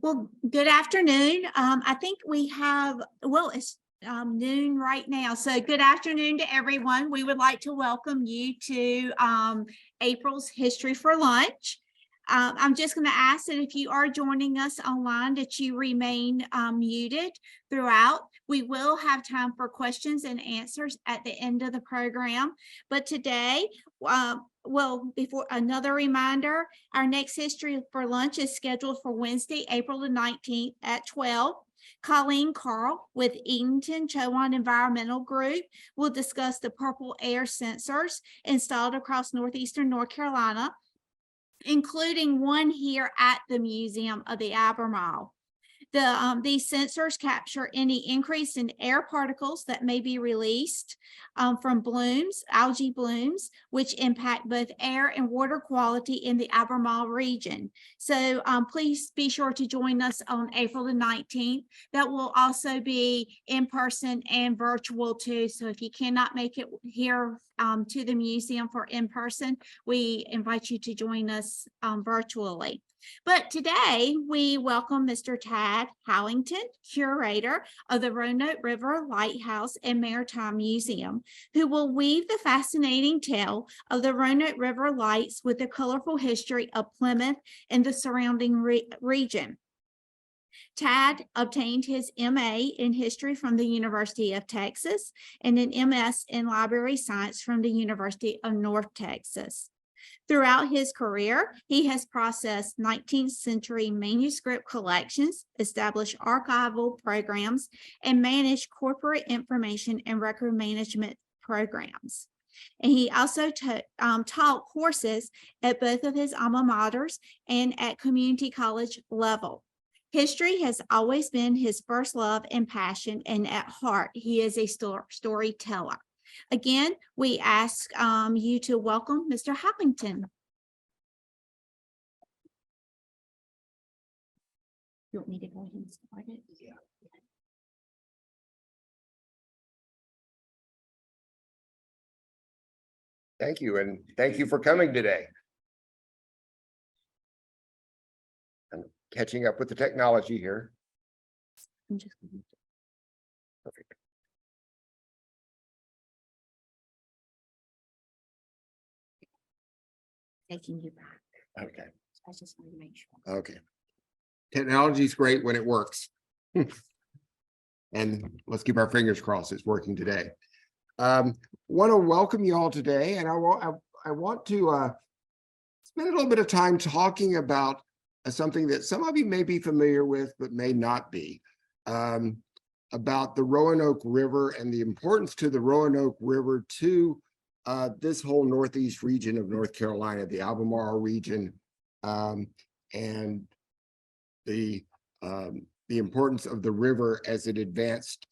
Well, good afternoon. I think we have, well, it's noon right now. So good afternoon to everyone. We would like to welcome you to April's History for Lunch. I'm just going to ask that if you are joining us online, that you remain muted throughout. We will have time for questions and answers at the end of the program. But today, well, before another reminder, our next History for Lunch is scheduled for Wednesday, April the 19th at 12. Colleen Carl with Eatonton Chowan Environmental Group will discuss the purple air sensors installed across northeastern North Carolina, including one here at the Museum of the Albemarle. These sensors capture any increase in air particles that may be released from algae blooms, which impact both air and water quality in the Albemarle region. So please be sure to join us on April the 19th. That will also be in person and virtual too. So if you cannot make it here to the museum for in person, we invite you to join us virtually. But today we welcome Mr. Tad Howington, curator of the Roanoke River Lighthouse and Maritime Museum, who will weave the fascinating tale of the Roanoke River Lights with the colorful history of Plymouth and the surrounding region. Tad obtained his MA in history from the University of Texas and an MS in library science from the University of North Texas. Throughout his career, he has processed 19th century manuscript collections, established archival programs, and managed corporate information and record management programs. And he also taught courses at both of his alma maters and at community college level. History has always been his first love and passion, and at heart, he is a storyteller. Again, we ask you to welcome Mr. Howington. You want me to go ahead and start it? Yeah. Thank you, and thank you for coming today. I'm catching up with the technology here. I'm just Perfect. taking you back. Okay. I just want to make sure. Okay. Technology is great when it works. And let's keep our fingers crossed it's working today. Want to welcome you all today, and I want to spend a little bit of time talking about something that some of you may be familiar with, but may not be, about the Roanoke River and the importance to the Roanoke River to this whole northeast region of North Carolina, the Albemarle region, and the importance of the river as it advanced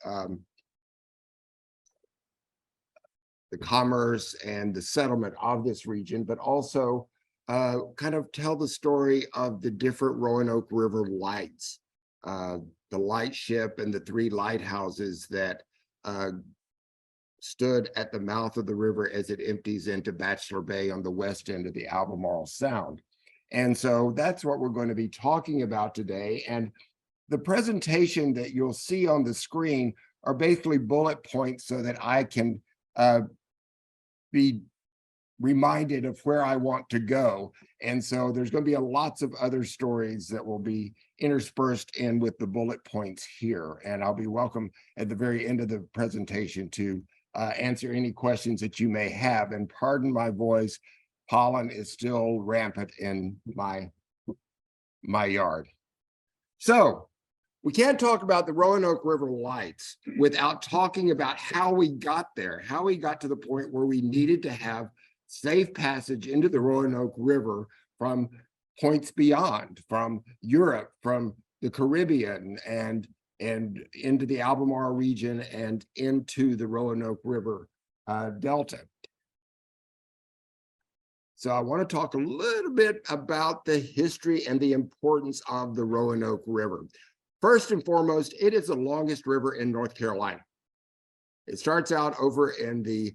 the commerce and the settlement of this region, but also kind of tell the story of the different Roanoke River lights, the lightship and the 3 lighthouses that stood at the mouth of the river as it empties into Bachelor Bay on the west end of the Albemarle Sound. And so that's what we're going to be talking about today. And the presentation that you'll see on the screen are basically bullet points so that I can be reminded of where I want to go. And so there's going to be lots of other stories that will be interspersed in with the bullet points here. And I'll be welcome at the very end of the presentation to answer any questions that you may have. And pardon my voice, pollen is still rampant in my yard. So we can't talk about the Roanoke River Lights without talking about how we got there, how we got to the point where we needed to have safe passage into the Roanoke River from points beyond, from Europe, from the Caribbean, and into the Albemarle region and into the Roanoke River Delta. So I want to talk a little bit about the history and the importance of the Roanoke River. First and foremost, it is the longest river in North Carolina. It starts out over in the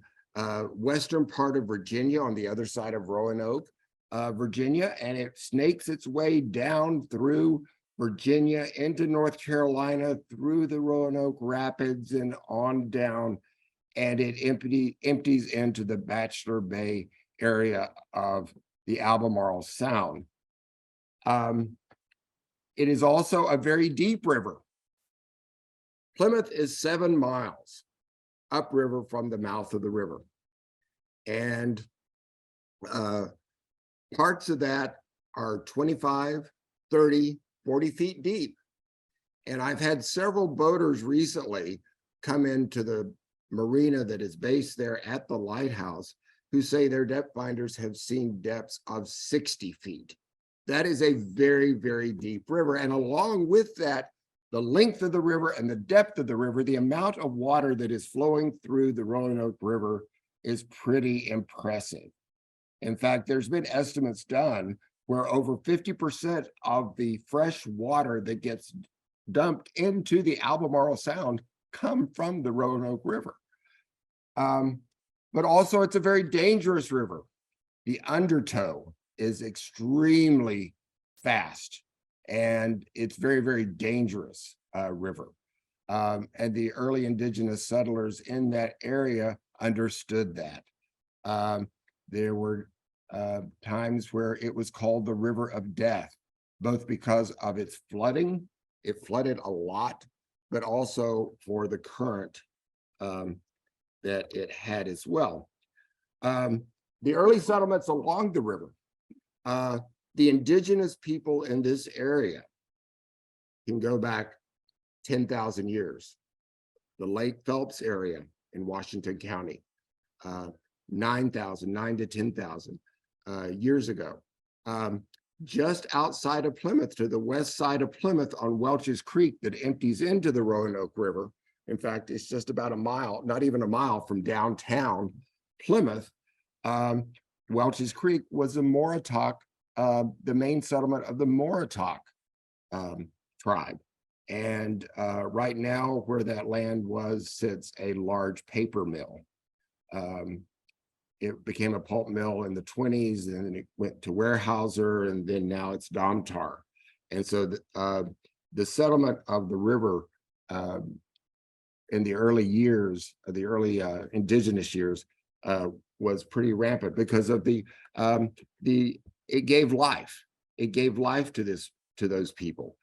western part of Virginia on the other side of Roanoke. Virginia, and it snakes its way down through Virginia into North Carolina, through the Roanoke Rapids and on down, and it empties into the Bachelor Bay area of the Albemarle Sound. It is also a very deep river. Plymouth is 7 miles upriver from the mouth of the river. And parts of that are 25, 30, 40 feet deep. And I've had several boaters recently come into the marina that is based there at the lighthouse who say their depth finders have seen depths of 60 feet. That is a very, very deep river. And along with that, the length of the river and the depth of the river, the amount of water that is flowing through the Roanoke River is pretty impressive. In fact, there's been estimates done where over 50% of the fresh water that gets dumped into the Albemarle Sound come from the Roanoke River. But also it's a very dangerous river. The undertow is extremely fast and it's very, very dangerous river. And the early indigenous settlers in that area understood that. There were times where it was called the River of Death, both because of its flooding, it flooded a lot, but also for the current that it had as well. The early settlements along the river, the indigenous people in this area can go back 10,000 years. The Lake Phelps area in Washington County, 9 to 10,000 years ago. Just outside of Plymouth, to the west side of Plymouth on Welch's Creek that empties into the Roanoke River. In fact, it's just about a mile, not even a mile from downtown Plymouth. Welch's Creek was a Moritok, the main settlement of the Moritok tribe. And right now where that land was sits a large paper mill. It became a pulp mill in the 20s, and then it went to Weyerhaeuser, and then now it's Domtar. And so the settlement of the river in the early years, the early indigenous years, was pretty rampant because of it gave life. It gave life to those people,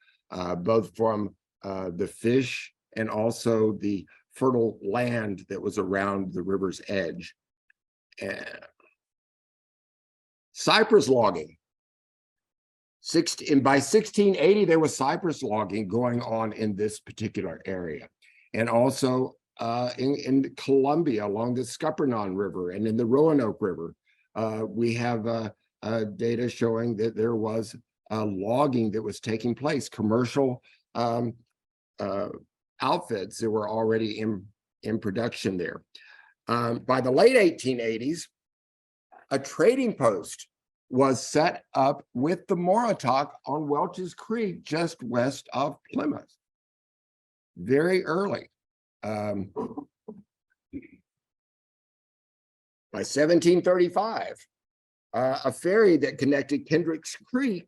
both from the fish and also the fertile land that was around the river's edge. Cypress logging. By 1680, there was cypress logging going on in this particular area. And also in Columbia along the Scuppernong River and in the Roanoke River, we have data showing that there was logging that was taking place, commercial outfits that were already in production there. By the late 1880s, a trading post was set up with the Moritok on Welch's Creek, just west of Plymouth. Very early. By 1735, a ferry that connected Kendrick's Creek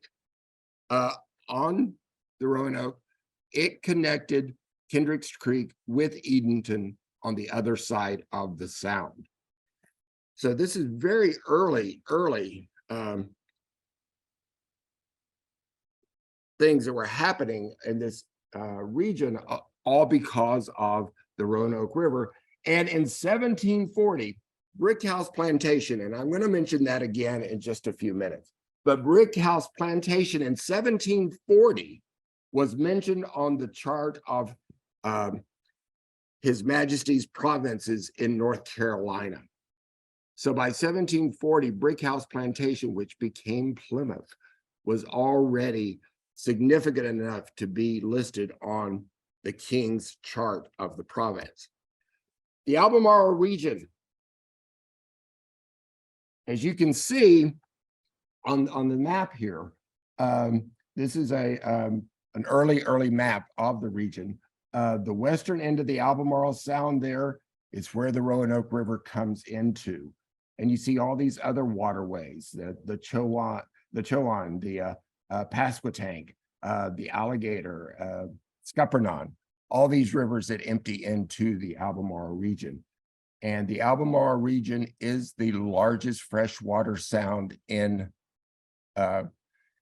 on the Roanoke, it connected Kendrick's Creek with Edenton on the other side of the Sound. So this is very early things that were happening in this region, all because of the Roanoke River. And in 1740, Brick House Plantation, and I'm going to mention that again in just a few minutes, but Brick House Plantation in 1740 was mentioned on the chart of His Majesty's provinces in North Carolina. So by 1740, Brick House Plantation, which became Plymouth, was already significant enough to be listed on the King's chart of the province. The Albemarle region, as you can see on the map here, this is an early map of the region. The western end of the Albemarle Sound there is where the Roanoke River comes into. And you see all these other waterways, the Chowan, the Pasquotank, the Alligator, Scuppernong, all these rivers that empty into the Albemarle region. And the Albemarle region is the largest freshwater sound in the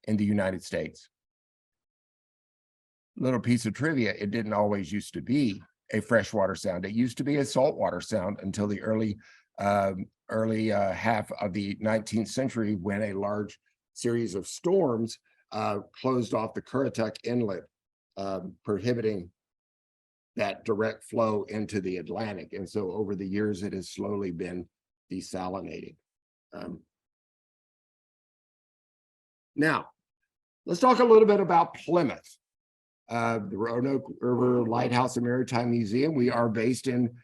United States. Little piece of trivia, it didn't always used to be a freshwater sound. It used to be a saltwater sound until the early half of the 19th century, when a large series of storms closed off the Currituck Inlet, prohibiting that direct flow into the Atlantic. And so over the years, it has slowly been desalinating. Now, let's talk a little bit about Plymouth. The Roanoke River Lighthouse and Maritime Museum. We are based in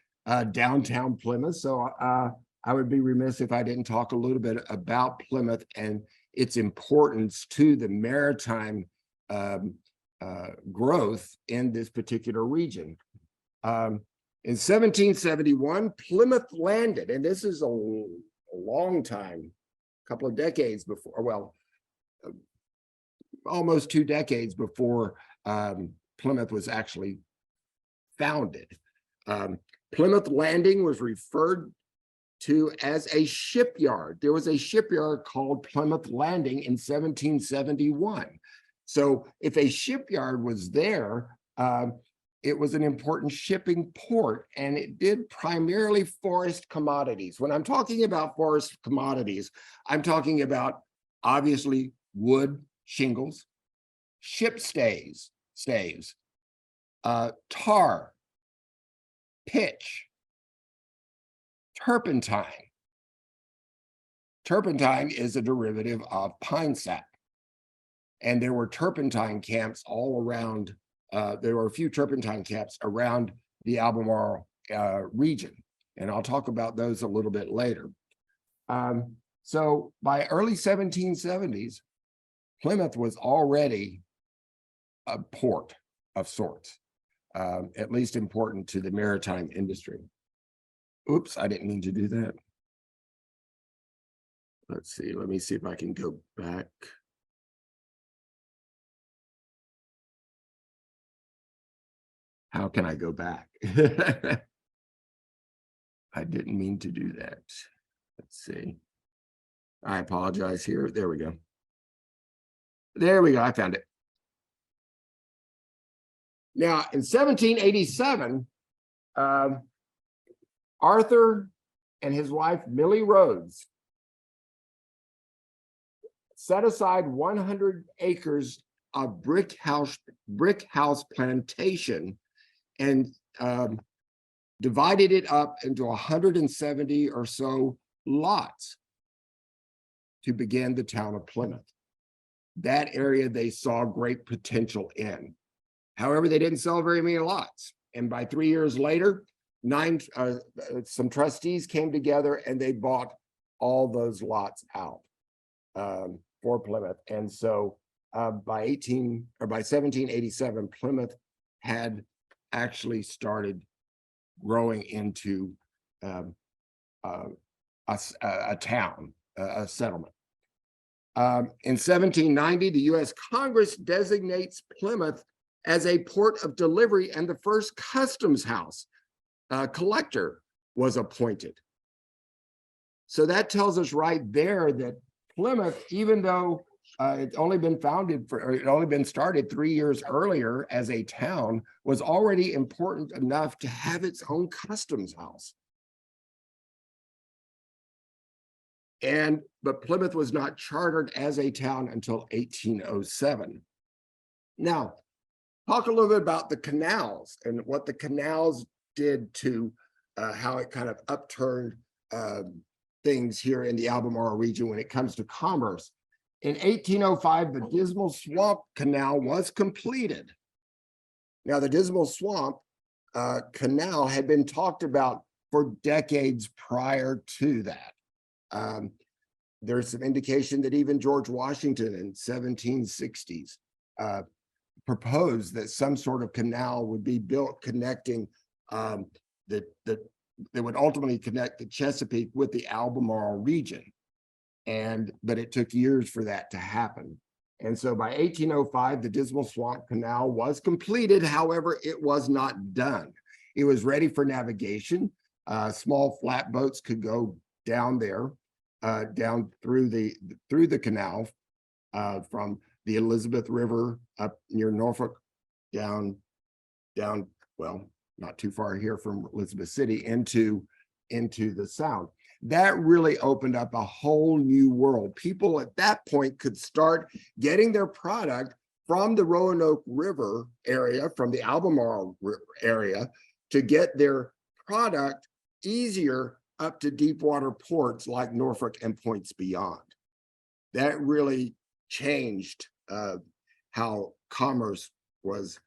downtown Plymouth. So I would be remiss if I didn't talk a little bit about Plymouth and its importance to the maritime growth in this particular region. In 1771, Plymouth landed, and this is a long time, a couple of decades before, well, almost 2 decades before Plymouth was actually founded. Plymouth Landing was referred to as a shipyard. There was a shipyard called Plymouth Landing in 1771. So if a shipyard was there, it was an important shipping port, and it did primarily forest commodities. When I'm talking about forest commodities, I'm talking about obviously wood, shingles, ship staves, tar, pitch, turpentine. Turpentine is a derivative of pine sap. And there were turpentine camps all around, there were a few turpentine camps around the Albemarle region. And I'll talk about those a little bit later. So by early 1770s, Plymouth was already a port of sorts, at least important to the maritime industry. Oops, I didn't mean to do that. Let's see, let me see if I can go back. How can I go back? I didn't mean to do that. Let's see. I apologize here. There we go. There we go. I found it. Now, in 1787, Arthur and his wife, Millie Rhodes, set aside 100 acres of brick house plantation and divided it up into 170 or so lots to begin the town of Plymouth. That area they saw great potential in. However, they didn't sell very many lots. And by 3 years later, some trustees came together and they bought all those lots out for Plymouth. And so by 1787, Plymouth had actually started growing into a town, a settlement. In 1790, the U.S. Congress designates Plymouth as a port of delivery, and the first customs house collector was appointed. So that tells us right there that Plymouth, even though it's only been started 3 years earlier as a town, was already important enough to have its own customs house. But Plymouth was not chartered as a town until 1807. Now, talk a little bit about the canals and what the canals did to how it kind of upturned things here in the Albemarle region when it comes to commerce. In 1805, the Dismal Swamp Canal was completed. Now, the Dismal Swamp Canal had been talked about for decades prior to that. There's some indication that even George Washington in 1760s proposed that some sort of canal would be built connecting the that would ultimately connect the Chesapeake with the Albemarle region. But it took years for that to happen. And so by 1805, the Dismal Swamp Canal was completed. However, it was not done. It was ready for navigation. Small flatboats could go down there, down through the canal, from the Elizabeth River up near Norfolk, down, well, not too far here from Elizabeth City into the Sound. That really opened up a whole new world. People at that point could start getting their product from the Roanoke River area, from the Albemarle area, to get their product easier up to deep water ports like Norfolk and points beyond. That really changed how commerce was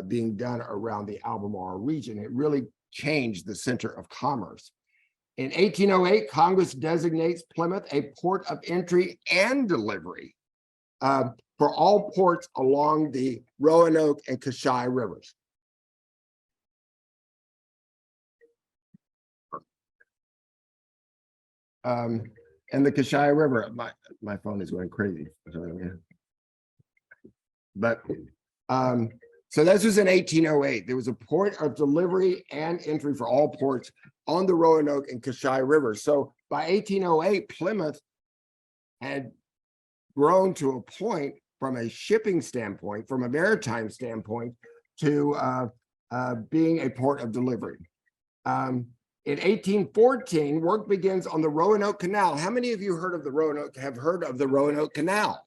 being done around the Albemarle region. It really changed the center of commerce. In 1808, Congress designates Plymouth a port of entry and delivery for all ports along the Roanoke and Cashai rivers. And the Cashai River, my phone is going crazy. But so this was in 1808. There was a port of delivery and entry for all ports on the Roanoke and Cashai River. So by 1808, Plymouth had grown to a point from a shipping standpoint, from a maritime standpoint, to being a port of delivery. In 1814, work begins on the Roanoke Canal. How many of you have heard of the Roanoke Canal?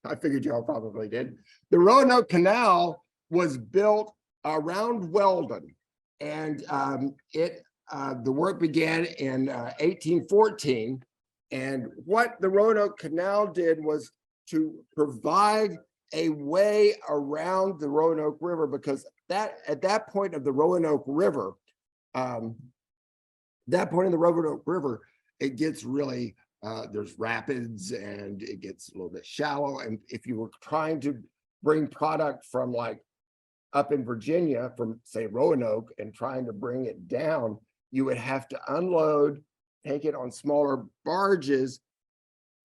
I figured y'all probably did. The Roanoke Canal was built around Weldon, and the work began in 1814. And what the Roanoke Canal did was to provide a way around the Roanoke River, because at that point of the Roanoke River, it gets really there's rapids and it gets a little bit shallow. And if you were trying to bring product from like up in Virginia, from say Roanoke, and trying to bring it down, you would have to unload, take it on smaller barges,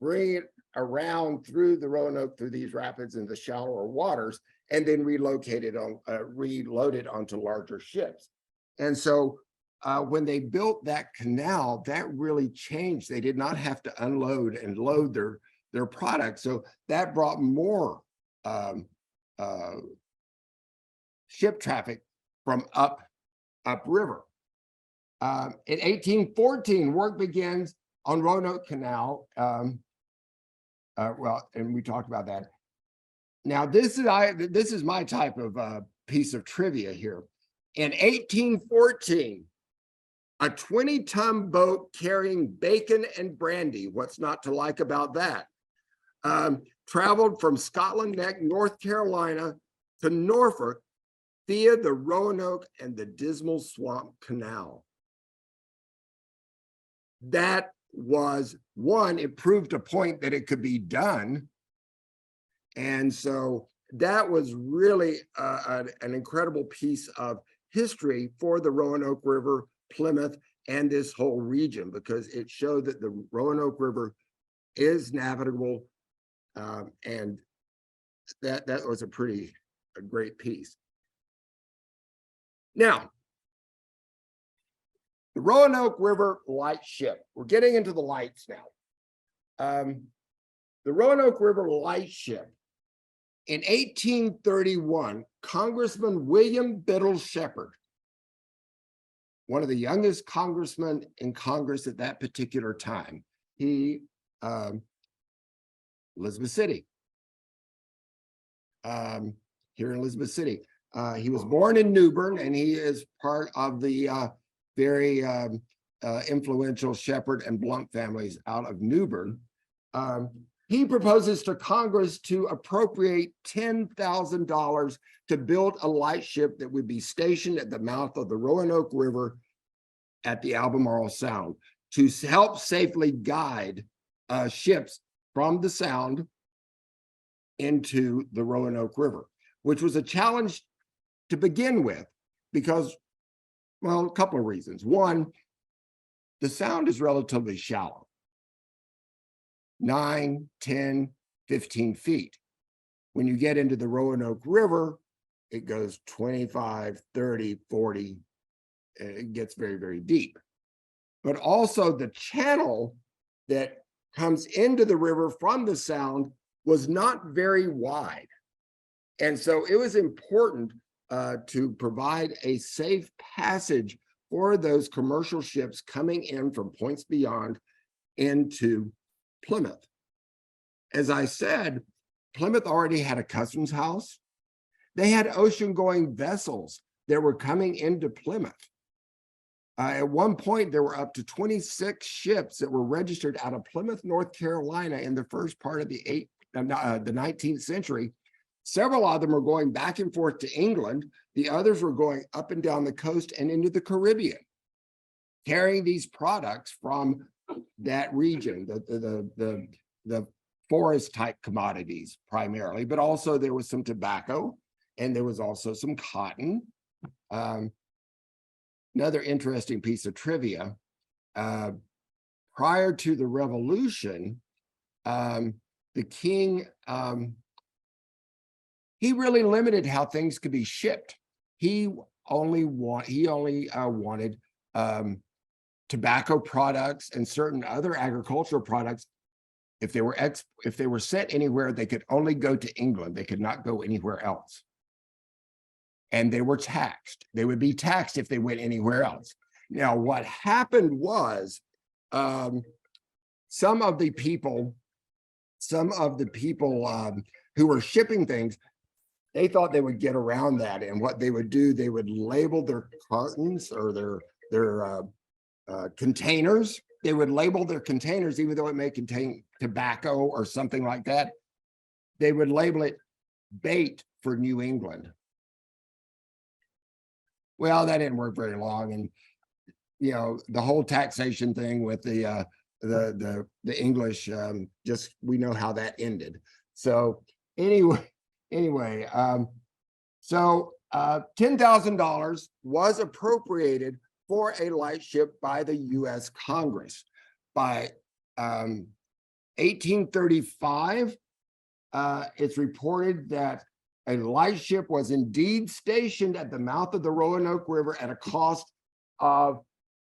bring it around through the Roanoke, through these rapids and the shallower waters, and then reload it onto larger ships. And so when they built that canal, that really changed. They did not have to unload and load their product. So that brought more ship traffic from upriver. In 1814, work begins on Roanoke Canal. Well, and we talked about that. Now, this is my type of piece of trivia here. In 1814, a 20-ton boat carrying bacon and brandy, what's not to like about that, traveled from Scotland Neck, North Carolina to Norfolk via the Roanoke and the Dismal Swamp Canal. That was one, it proved a point that it could be done. And so that was really an incredible piece of history for the Roanoke River, Plymouth, and this whole region, because it showed that the Roanoke River is navigable, and that was a great piece. Now, the Roanoke River light ship. We're getting into the lights now. The Roanoke River light ship. In 1831, Congressman William Biddle Shepherd, one of the youngest congressmen in Congress at that particular time, Elizabeth City, here in Elizabeth City. He was born in Newbern, and he is part of the very influential Shepherd and Blunt families out of Newbern. He proposes to Congress to appropriate $10,000 to build a lightship that would be stationed at the mouth of the Roanoke River at the Albemarle Sound to help safely guide ships from the Sound into the Roanoke River, which was a challenge to begin with, because Well, a couple of reasons. One, the sound is relatively shallow, 9, 10, 15 feet. When you get into the Roanoke River, it goes 25, 30, 40. It gets very, very deep. But also the channel that comes into the river from the sound was not very wide. And so it was important to provide a safe passage for those commercial ships coming in from points beyond into Plymouth. As I said, Plymouth already had a customs house. They had ocean-going vessels that were coming into Plymouth. At one point, there were up to 26 ships that were registered out of Plymouth, North Carolina in the first part of the 19th century. Several of them were going back and forth to England. The others were going up and down the coast and into the Caribbean, carrying these products from that region, the forest type commodities primarily, but also there was some tobacco and there was also some cotton. Another interesting piece of trivia, prior to the Revolution, the king, he really limited how things could be shipped. He only wanted tobacco products and certain other agricultural products. If they were sent anywhere, they could only go to England. They could not go anywhere else. And they were taxed. They would be taxed if they went anywhere else. Now, what happened was some of the people who were shipping things, they thought they would get around that. And what they would do, they would label their cartons or their containers. They would label their containers, even though it may contain tobacco or something like that. They would label it bait for New England. Well, that didn't work very long. And, you know, the whole taxation thing with the English, just, we know how that ended. So anyway, $10,000 was appropriated for a lightship by the U.S. Congress. By 1835, it's reported that a lightship was indeed stationed at the mouth of the Roanoke River at a cost of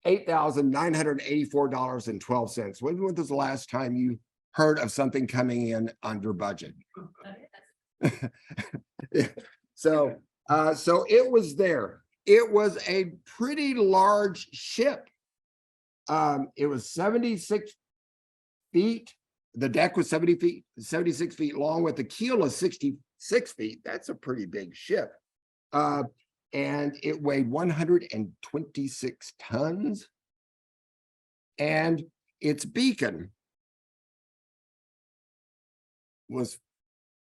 $8,984.12. When was the last time you heard of something coming in under budget? So it was there. It was a pretty large ship. It was 76 feet. The deck was 76 feet long with a keel of 66 feet. That's a pretty big ship. And it weighed 126 tons. And its beacon was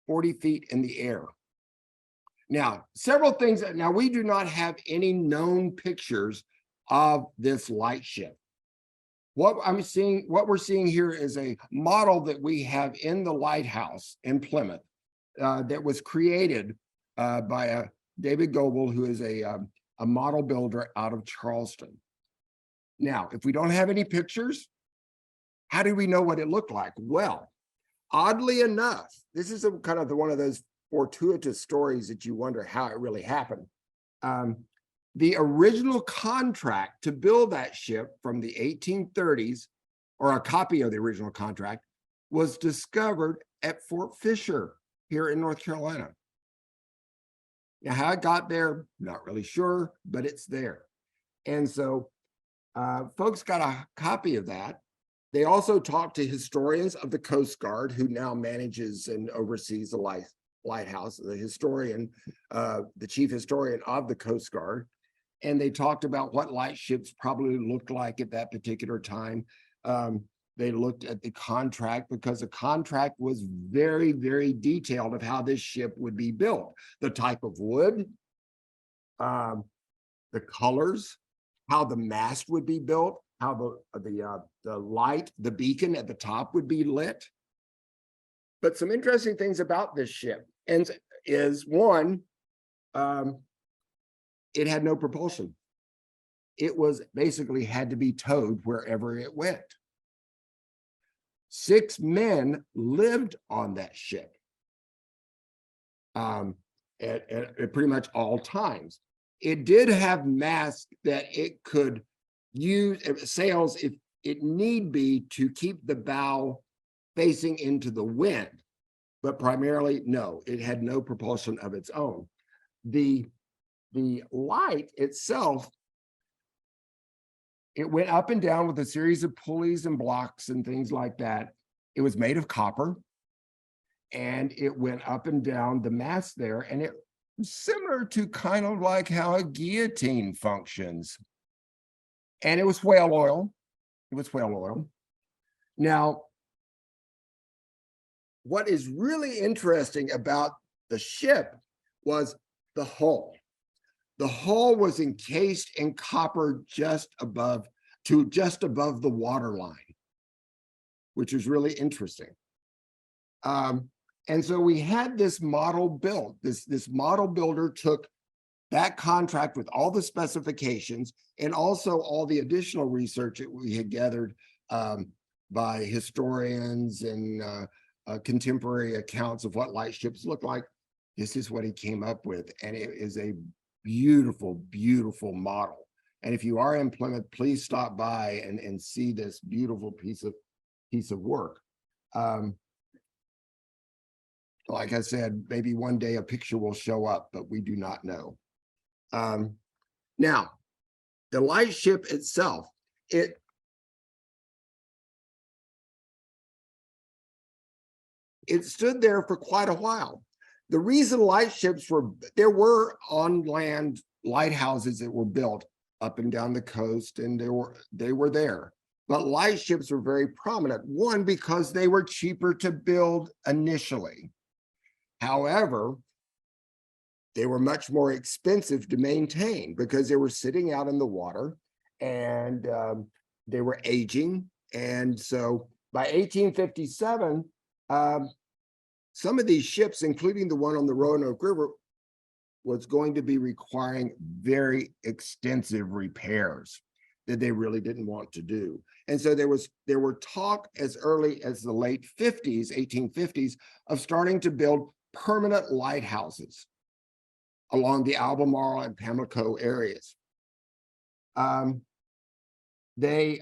40 feet in the air. Now, several things. Now, we do not have any known pictures of this lightship. What we're seeing here is a model that we have in the lighthouse in Plymouth that was created by David Goebel, who is a model builder out of Charleston. Now, if we don't have any pictures, how do we know what it looked like? Well, oddly enough, this is kind of one of those fortuitous stories that you wonder how it really happened. The original contract to build that ship from the 1830s, or a copy of the original contract, was discovered at Fort Fisher here in North Carolina. Now, how it got there, not really sure, but it's there. And so folks got a copy of that. They also talked to historians of the Coast Guard, who now manages and oversees the lighthouse, the historian, the chief historian of the Coast Guard. And they talked about what lightships probably looked like at that particular time. They looked at the contract, because the contract was very, very detailed of how this ship would be built. The type of wood, the colors, how the mast would be built, how the light, the beacon at the top would be lit. But some interesting things about this ship is one, it had no propulsion. it was basically had to be towed wherever it went. 6 men lived on that ship at pretty much all times. It did have masts that it could use, sails if it need be, to keep the bow facing into the wind, but primarily, no, it had no propulsion of its own. The light itself, it went up and down with a series of pulleys and blocks and things like that. It was made of copper, and it went up and down the mast there, and it was similar to kind of like how a guillotine functions. And it was whale oil. It was whale oil. Now, what is really interesting about the ship was the hull. The hull was encased in copper just above the waterline, which is really interesting. And so we had this model built. This model builder took that contract with all the specifications and also all the additional research that we had gathered by historians and contemporary accounts of what lightships look like. This is what he came up with, and it is a beautiful, beautiful model. And if you are in Plymouth, please stop by and see this beautiful piece of work. Like I said, maybe one day a picture will show up, but we do not know. Now, the lightship itself, it stood there for quite a while. The reason lightships there were on land lighthouses that were built up and down the coast, and they were there. But lightships were very prominent. One, because they were cheaper to build initially. However, they were much more expensive to maintain because they were sitting out in the water, and they were aging. And so by 1857, some of these ships, including the one on the Roanoke River, was going to be requiring very extensive repairs that they really didn't want to do. And so there were talk as early as the late 50s, 1850s, of starting to build permanent lighthouses along the Albemarle and Pamlico areas. And they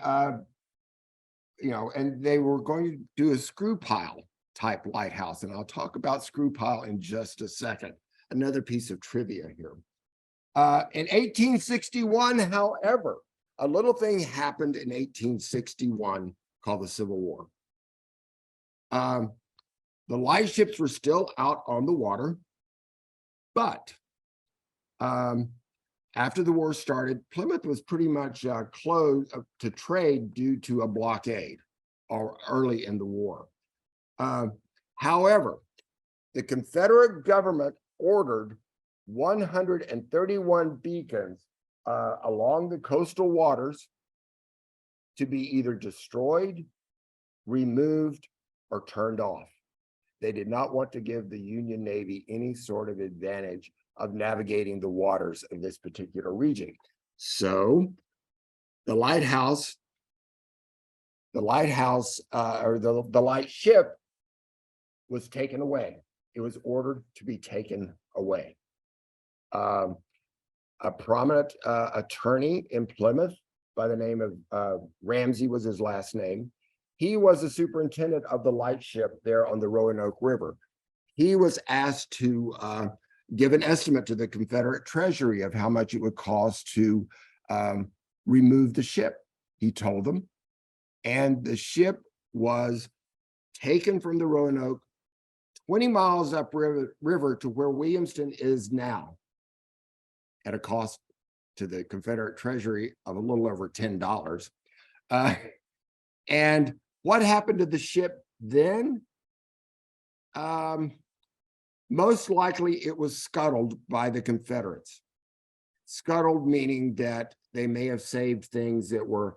were going to do a screw pile type lighthouse. And I'll talk about screw pile in just a second. Another piece of trivia here. In 1861, however, a little thing happened in 1861 called the Civil War. The lightships were still out on the water, but after the war started, Plymouth was pretty much closed to trade due to a blockade or early in the war. However, the Confederate government ordered 131 beacons along the coastal waters to be either destroyed, removed, or turned off. They did not want to give the Union Navy any sort of advantage of navigating the waters of this particular region. So the lighthouse or the lightship was taken away. It was ordered to be taken away. A prominent attorney in Plymouth by the name of Ramsey was his last name. He was the superintendent of the lightship there on the Roanoke River. He was asked to give an estimate to the Confederate Treasury of how much it would cost to remove the ship. He told them, and the ship was taken from the Roanoke 20 miles upriver to where Williamston is now, at a cost to the Confederate Treasury of a little over $10. And what happened to the ship then? Most likely it was scuttled by the Confederates. Scuttled meaning that they may have saved things that were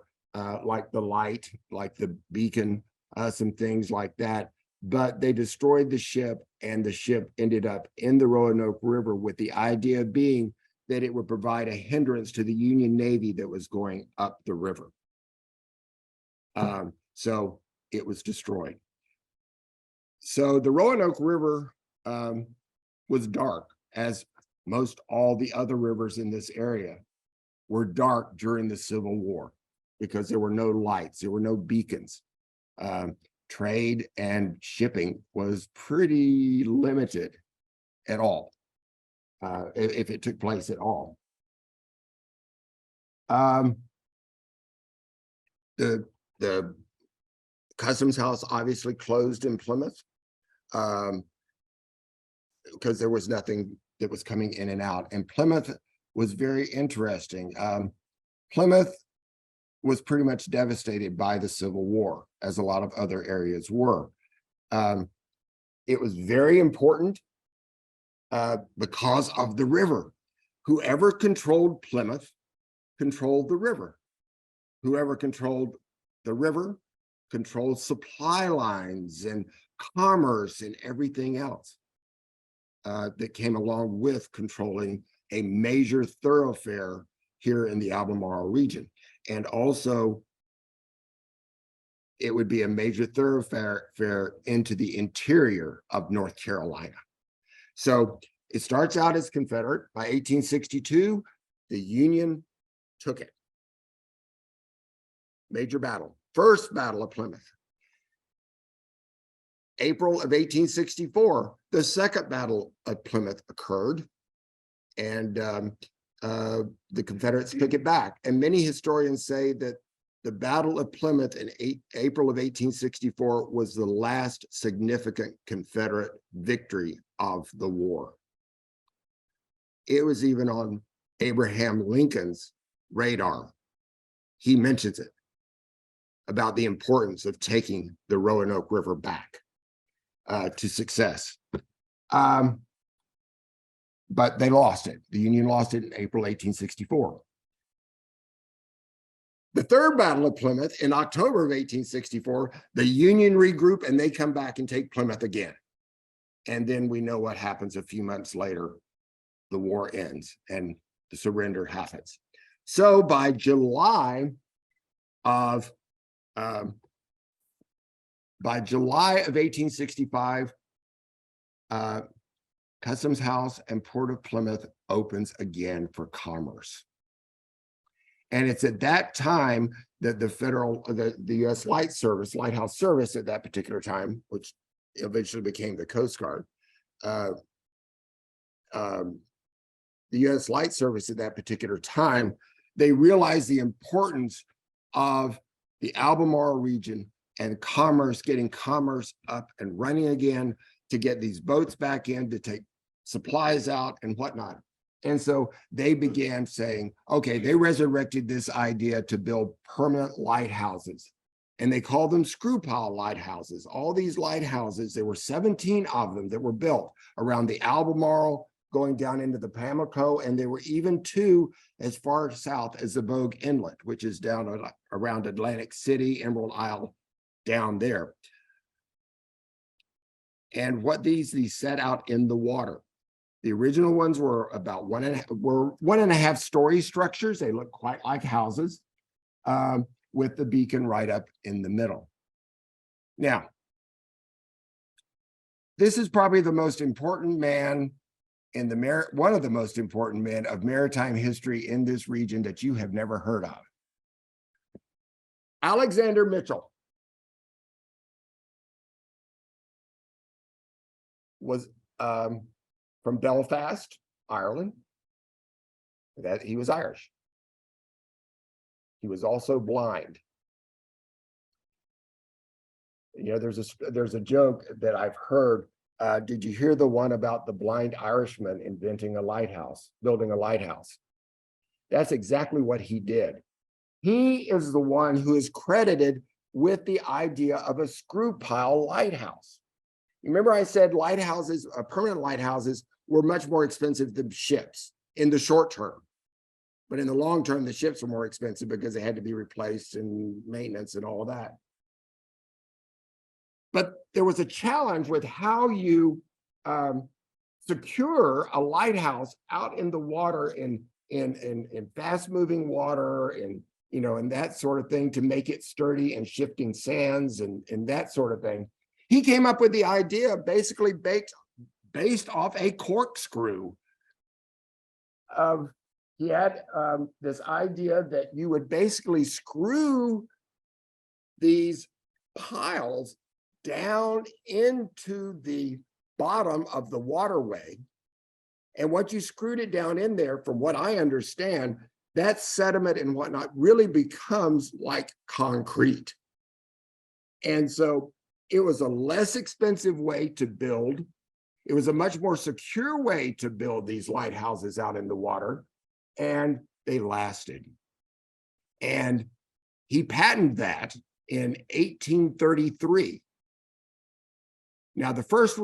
like the light, like the beacon, some things like that. But they destroyed the ship, and the ship ended up in the Roanoke River, with the idea being that it would provide a hindrance to the Union Navy that was going up the river. So it was destroyed. So the Roanoke River was dark, as most all the other rivers in this area were dark during the Civil War, because there were no lights, there were no beacons. Trade and shipping was pretty limited at all, if it took place at all. The customs house obviously closed in Plymouth, because there was nothing that was coming in and out. And Plymouth was very interesting. Plymouth was pretty much devastated by the Civil War, as a lot of other areas were. It was very important because of the river. Whoever controlled Plymouth controlled the river. Whoever controlled the river controlled supply lines and commerce and everything else that came along with controlling a major thoroughfare here in the Albemarle region. And also, it would be a major thoroughfare into the interior of North Carolina. So it starts out as Confederate. By 1862, the Union took it. Major battle, first Battle of Plymouth. April of 1864, the second Battle of Plymouth occurred, and the Confederates took it back. And many historians say that the Battle of Plymouth in April of 1864 was the last significant Confederate victory of the war. It was even on Abraham Lincoln's radar. He mentions it, about the importance of taking the Roanoke River back to success. But they lost it. The Union lost it in April 1864. The third Battle of Plymouth in October of 1864, the Union regroup and they come back and take Plymouth again. And then we know what happens a few months later. The war ends and the surrender happens. So by July of 1865, Customs House and Port of Plymouth opens again for commerce. And it's at that time that the U.S. Lighthouse Service at that particular time, which eventually became the Coast Guard, the U.S. Light Service at that particular time, they realized the importance of the Albemarle region and commerce, getting commerce up and running again, to get these boats back in, to take supplies out and whatnot. And so they began saying, okay, they resurrected this idea to build permanent lighthouses, and they called them screw pile lighthouses. All these lighthouses, there were 17 of them that were built around the Albemarle, going down into the Pamlico, and there were even 2 as far south as the Bogue Inlet, which is down around Atlantic City, Emerald Isle, down there. And what these set out in the water. The original ones were about 1.5 story structures. They look quite like houses, with the beacon right up in the middle. Now, this is probably the most important man in one of the most important men of maritime history in this region that you have never heard of. Alexander Mitchell was from Belfast, Ireland. That he was Irish. He was also blind. You know, there's a joke that I've heard. Did you hear the one about the blind Irishman inventing a lighthouse, building a lighthouse? That's exactly what he did. He is the one who is credited with the idea of a screw pile lighthouse. Remember I said lighthouses, permanent lighthouses, were much more expensive than ships in the short term. But in the long term, the ships were more expensive because they had to be replaced and maintenance and all of that. But there was a challenge with how you secure a lighthouse out in the water in fast moving water and and that sort of thing to make it sturdy and shifting sands and that sort of thing. He came up with the idea basically based off a corkscrew. He had this idea that you would basically screw these piles down into the bottom of the waterway. And once you screwed it down in there, from what I understand, that sediment and whatnot really becomes like concrete. And so it was a less expensive way to build. It was a much more secure way to build these lighthouses out in the water, and they lasted. And he patented that in 1833. Now, the first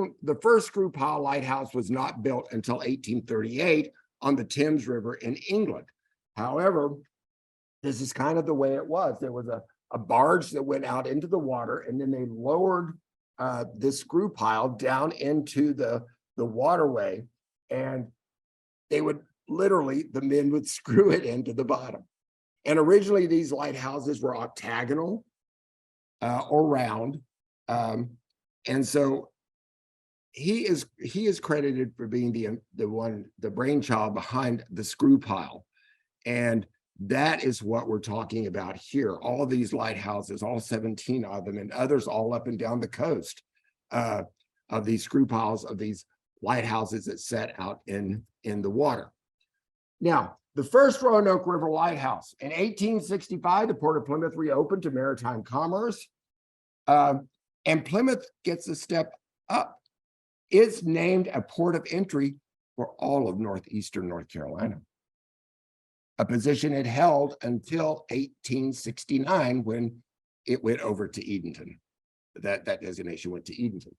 screw pile lighthouse was not built until 1838 on the Thames River in England. However, this is kind of the way it was. There was a barge that went out into the water, and then they lowered this screw pile down into the waterway, and they would literally, the men would screw it into the bottom. And originally these lighthouses were octagonal or round. And so he is credited for being the brainchild behind the screw pile. And that is what we're talking about here. All of these lighthouses, all 17 of them, and others all up and down the coast of these screw piles of these lighthouses that set out in the water. Now, the first Roanoke River Lighthouse in 1865, the Port of Plymouth reopened to maritime commerce. And Plymouth gets a step up. It's named a port of entry for all of northeastern North Carolina, a position it held until 1869 when it went over to Edenton. That designation went to Edenton.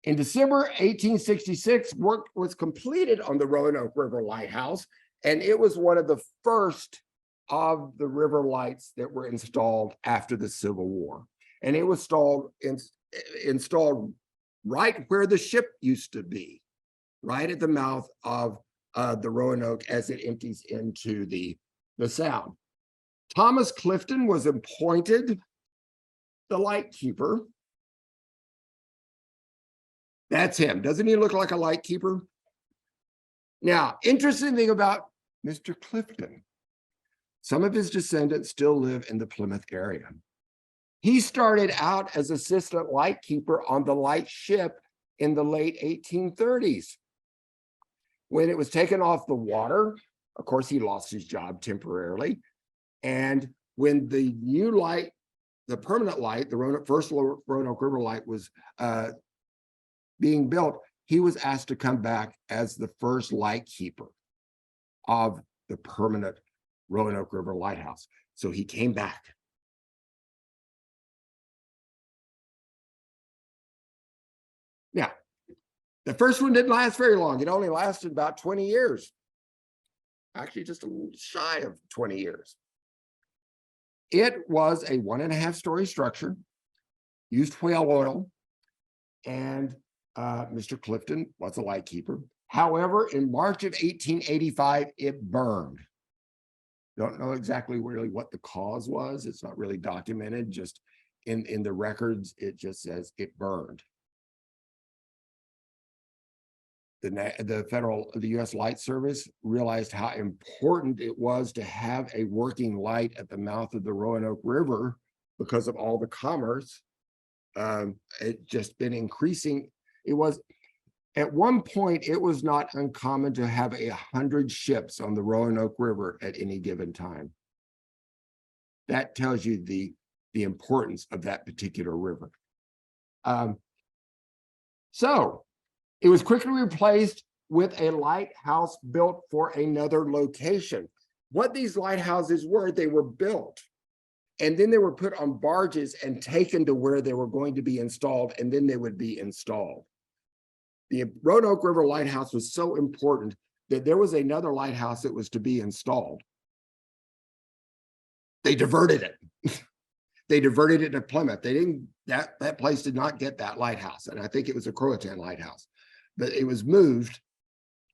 In December 1866, work was completed on the Roanoke River Lighthouse, and it was one of the first of the river lights that were installed after the Civil War. And it was installed right where the ship used to be, right at the mouth of the Roanoke as it empties into the Sound. Thomas Clifton was appointed the lightkeeper. That's him. Doesn't he look like a lightkeeper? Now, interesting thing about Mr. Clifton, some of his descendants still live in the Plymouth area. He started out as assistant lightkeeper on the light ship in the late 1830s. When it was taken off the water, of course, he lost his job temporarily. And when the new light, the permanent light, the first Roanoke River Light was being built, he was asked to come back as the first lightkeeper of the permanent Roanoke River Lighthouse. So he came back. Now, the first one didn't last very long. It only lasted about 20 years. Actually, just a little shy of 20 years. It was a 1.5-story structure, used whale oil, and Mr. Clifton was a lightkeeper. However, in March of 1885, it burned. Don't know exactly really what the cause was. It's not really documented. Just in the records, it just says it burned. The U.S. Light Service realized how important it was to have a working light at the mouth of the Roanoke River because of all the commerce. It just been increasing. It was, at one point, it was not uncommon to have 100 ships on the Roanoke River at any given time. That tells you the importance of that particular river. So it was quickly replaced with a lighthouse built for another location. What these lighthouses were, they were built, and then they were put on barges and taken to where they were going to be installed, and then they would be installed. The Roanoke River Lighthouse was so important that there was another lighthouse that was to be installed. They diverted it. They diverted it to Plymouth. They didn't, that place did not get that lighthouse, and I think it was a Croatan lighthouse. but it was moved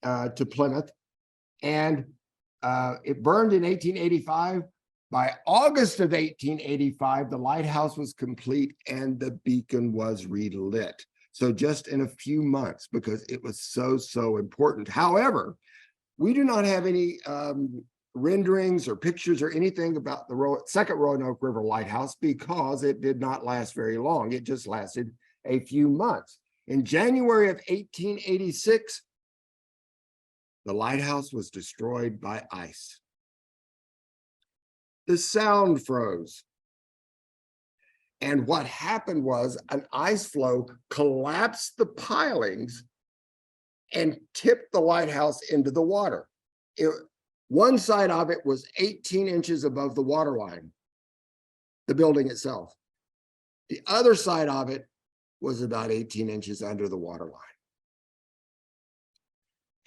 to Plymouth, and it burned in 1885. By August of 1885, the lighthouse was complete and the beacon was relit. So just in a few months, because it was so important. However, we do not have any renderings or pictures or anything about the second Roanoke River Lighthouse because it did not last very long. It just lasted a few months. In January of 1886, the lighthouse was destroyed by ice. The sound froze. And what happened was an ice flow collapsed the pilings and tipped the lighthouse into the water. One side of it was 18 inches above the water line, the building itself. The other side of it was about 18 inches under the water line.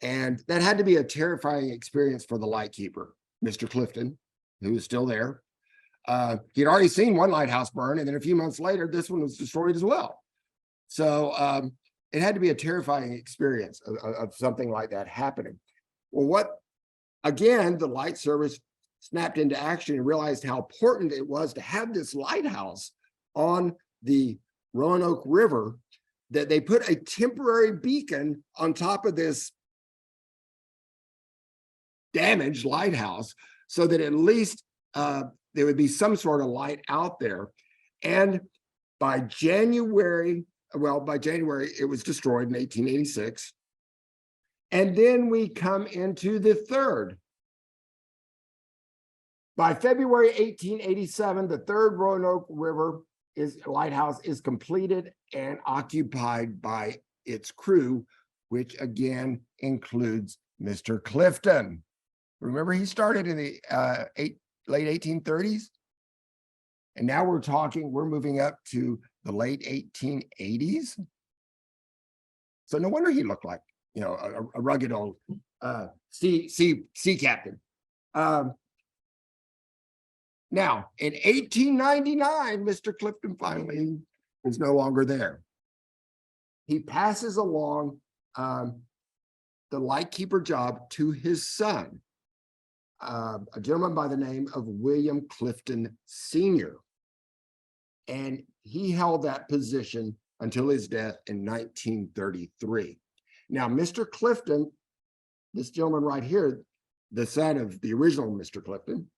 And that had to be a terrifying experience for the lightkeeper, Mr. Clifton, who was still there. He'd already seen one lighthouse burn, and then a few months later, this one was destroyed as well. So it had to be a terrifying experience of something like that happening. Well, again, the light service snapped into action and realized how important it was to have this lighthouse on the Roanoke River, that they put a temporary beacon on top of this damaged lighthouse so that at least there would be some sort of light out there. And by January, it was destroyed in 1886. And then we come into the third. By February 1887, the third Roanoke River lighthouse is completed and occupied by its crew, which again includes Mr. Clifton. Remember, he started in the late 1830s, and now we're moving up to the late 1880s. So no wonder he looked like, a rugged old sea captain. Now, in 1899, Mr. Clifton finally is no longer there. He passes along the lightkeeper job to his son, a gentleman by the name of William Clifton Sr. And he held that position until his death in 1933. Now, Mr. Clifton, this gentleman right here, the son of the original Mr. Clifton,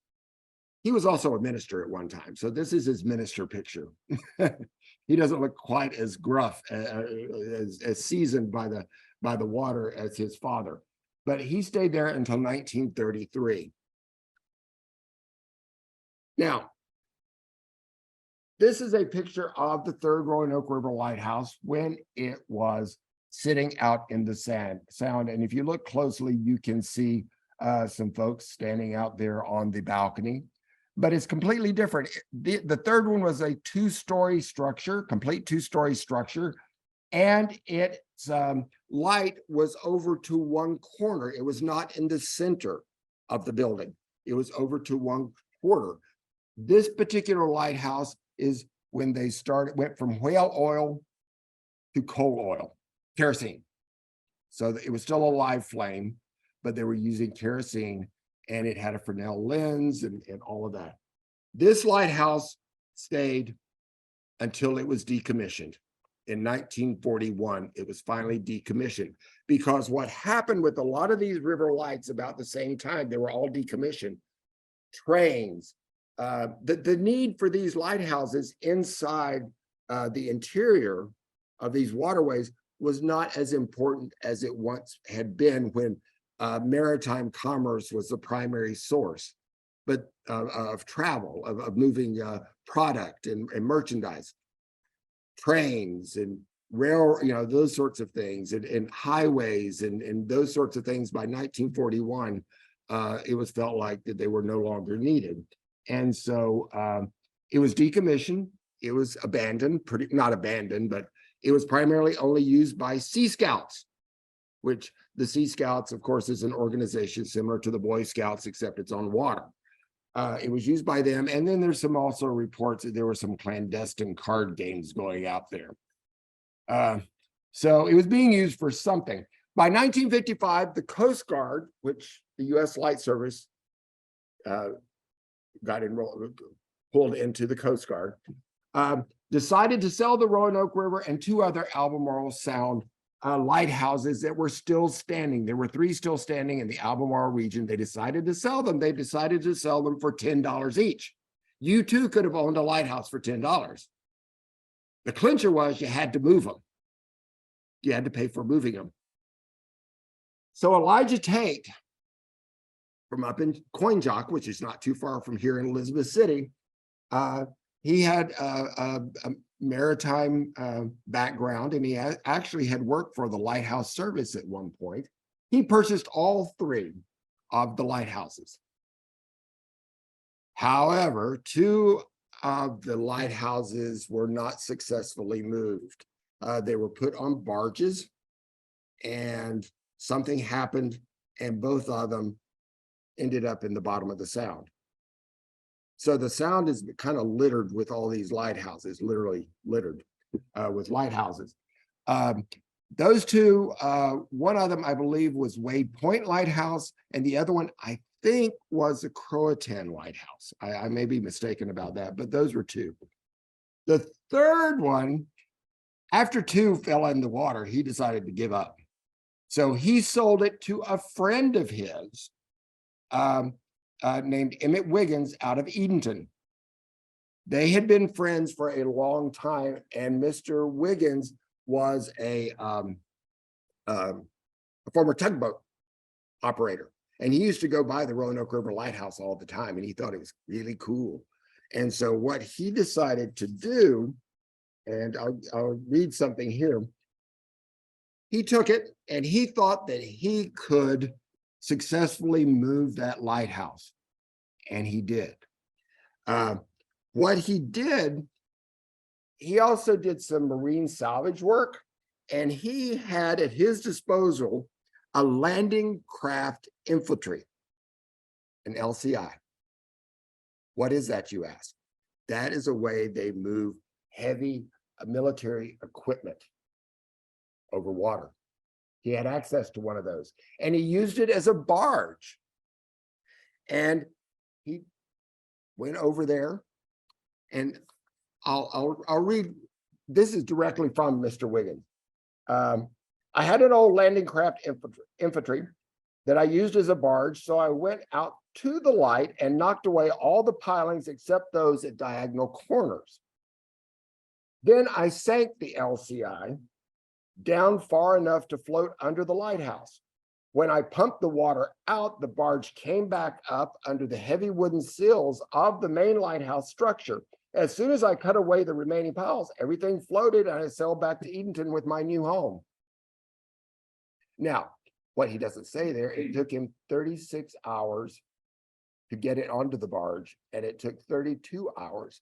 he was also a minister at one time. So this is his minister picture. He doesn't look quite as gruff, as seasoned by the water as his father. But he stayed there until 1933. Now, this is a picture of the third Roanoke River Lighthouse when it was sitting out in the sound. And if you look closely, you can see some folks standing out there on the balcony. But it's completely different. The third one was a two-story structure, complete two-story structure. And its light was over to one corner. It was not in the center of the building. It was over to one corner. This particular lighthouse is when they went from whale oil to coal oil, kerosene. So it was still a live flame, but they were using kerosene, and it had a Fresnel lens and all of that. This lighthouse stayed until it was decommissioned. In 1941, it was finally decommissioned, because what happened with a lot of these river lights about the same time, they were all decommissioned. Trains, the need for these lighthouses inside the interior of these waterways was not as important as it once had been when maritime commerce was the primary source, but of travel, of moving product and merchandise. Trains and rail, those sorts of things, and highways and those sorts of things. By 1941, it was felt like that they were no longer needed. And so it was decommissioned. It was abandoned, not abandoned, but it was primarily only used by Sea Scouts, which the Sea Scouts, of course, is an organization similar to the Boy Scouts, except it's on water. It was used by them. And then there's some also reports that there were some clandestine card games going out there. So it was being used for something. By 1955, the Coast Guard, which the U.S. Light Service got enrolled, pulled into the Coast Guard, decided to sell the Roanoke River and two other Albemarle Sound lighthouses that were still standing. There were three still standing in the Albemarle region. They decided to sell them. They decided to sell them for $10 each. You too could have owned a lighthouse for $10. The clincher was you had to move them. You had to pay for moving them. So Elijah Tate, from up in Coinjock, which is not too far from here in Elizabeth City, he had a maritime background, and he actually had worked for the lighthouse service at one point. He purchased all three of the lighthouses. However, two of the lighthouses were not successfully moved. They were put on barges, and something happened, and both of them ended up in the bottom of the sound. So the sound is kind of littered with all these lighthouses, literally littered with lighthouses. Those two, one of them, I believe, was Wade Point Lighthouse, and the other one, I think, was a Croatan Lighthouse. I may be mistaken about that, but those were two. The third one, after two fell in the water, he decided to give up. So he sold it to a friend of his named Emmett Wiggins out of Edenton. They had been friends for a long time, and Mr. Wiggins was a former tugboat operator. And he used to go by the Roanoke River Lighthouse all the time, and he thought it was really cool. And so what he decided to do, and I'll read something here. He took it and he thought that he could successfully move that lighthouse. And he did. What he did, he also did some marine salvage work, and he had at his disposal a landing craft infantry, an LCI. What is that, you ask? That is a way they move heavy military equipment over water. He had access to one of those, and he used it as a barge. And he went over there, and I'll read. This is directly from Mr. Wiggins. I had an old landing craft infantry that I used as a barge, so I went out to the light and knocked away all the pilings except those at diagonal corners. Then I sank the LCI down far enough to float under the lighthouse. When I pumped the water out, the barge came back up under the heavy wooden sills of the main lighthouse structure. As soon as I cut away the remaining piles, everything floated, and I sailed back to Edenton with my new home. Now, what he doesn't say there, it took him 36 hours to get it onto the barge, and it took 32 hours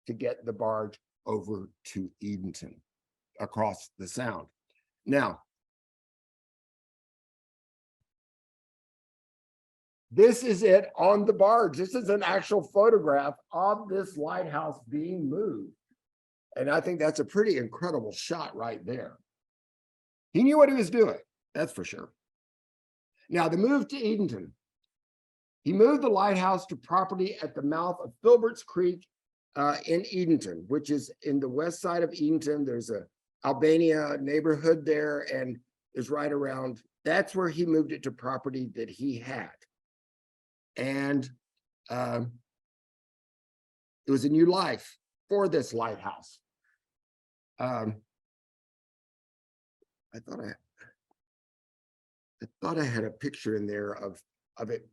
to get the barge over to Edenton across the sound. Now, this is it on the barge. This is an actual photograph of this lighthouse being moved. And I think that's a pretty incredible shot right there. He knew what he was doing, that's for sure. Now, the move to Edenton. He moved the lighthouse to property at the mouth of Filbert's Creek in Edenton, which is in the west side of Edenton. There's a Albania neighborhood there, and is right around. That's where he moved it to property that he had. And it was a new life for this lighthouse. I thought I had a picture in there of it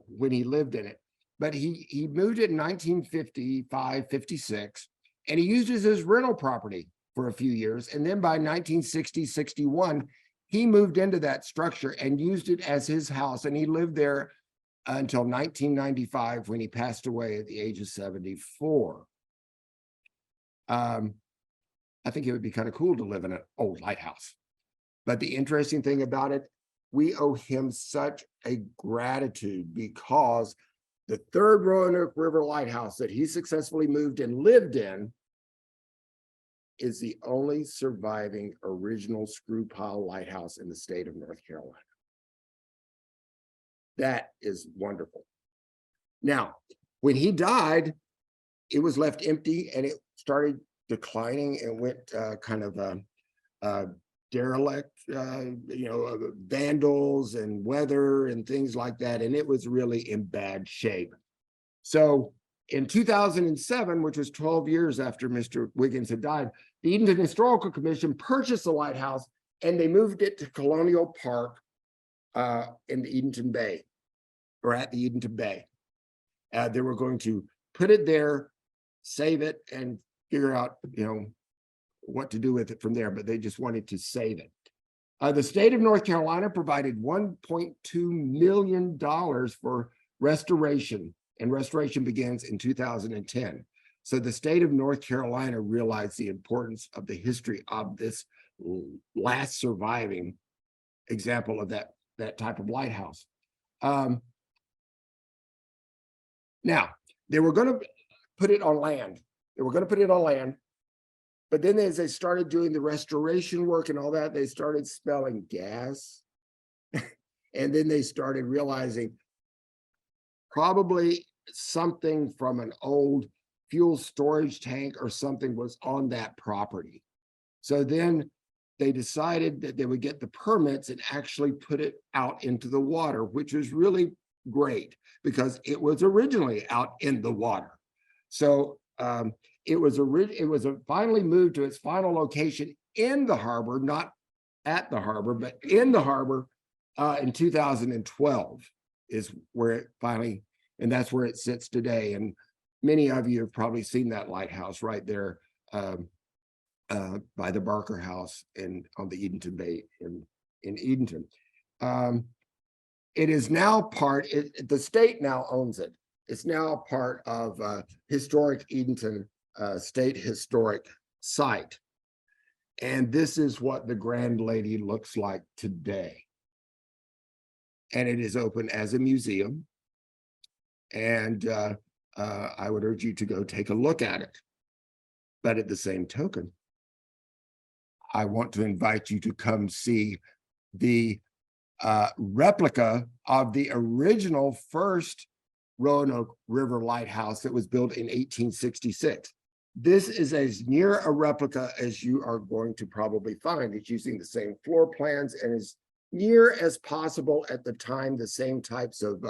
when he lived in it, but he moved it in 1955, 56, and he used it as his rental property for a few years. And then by 1960, 61, he moved into that structure and used it as his house. And he lived there until 1995, when he passed away at the age of 74. I think it would be kind of cool to live in an old lighthouse. But the interesting thing about it, we owe him such a gratitude, because the third Roanoke River Lighthouse that he successfully moved and lived in is the only surviving original screw pile lighthouse in the state of North Carolina. That is wonderful. Now, when he died, it was left empty and it started declining and went kind of derelict, vandals and weather and things like that. And it was really in bad shape. So in 2007, which was 12 years after Mr. Wiggins had died, the Edenton Historical Commission purchased the lighthouse and they moved it to Colonial Park in the Edenton Bay, or at the Edenton Bay. They were going to put it there, save it, and figure out, what to do with it from there, but they just wanted to save it. The state of North Carolina provided $1.2 million for restoration, and restoration begins in 2010. So the state of North Carolina realized the importance of the history of this last surviving example of that type of lighthouse. Now, they were going to put it on land. But then as they started doing the restoration work and all that, they started smelling gas. And then they started realizing probably something from an old fuel storage tank or something was on that property. So then they decided that they would get the permits and actually put it out into the water, which was really great because it was originally out in the water. So it was finally moved to its final location in the harbor, not at the harbor, but in the harbor in 2012 is where it finally, and that's where it sits today. And many of you have probably seen that lighthouse right there by the Barker House on the Edenton Bay in Edenton. It is now the state now owns it. It's now part of historic Edenton State Historic Site. And this is what the Grand Lady looks like today. And it is open as a museum. And I would urge you to go take a look at it. But at the same token, I want to invite you to come see the replica of the original first Roanoke River Lighthouse that was built in 1866. This is as near a replica as you are going to probably find. It's using the same floor plans and as near as possible at the time, the same types of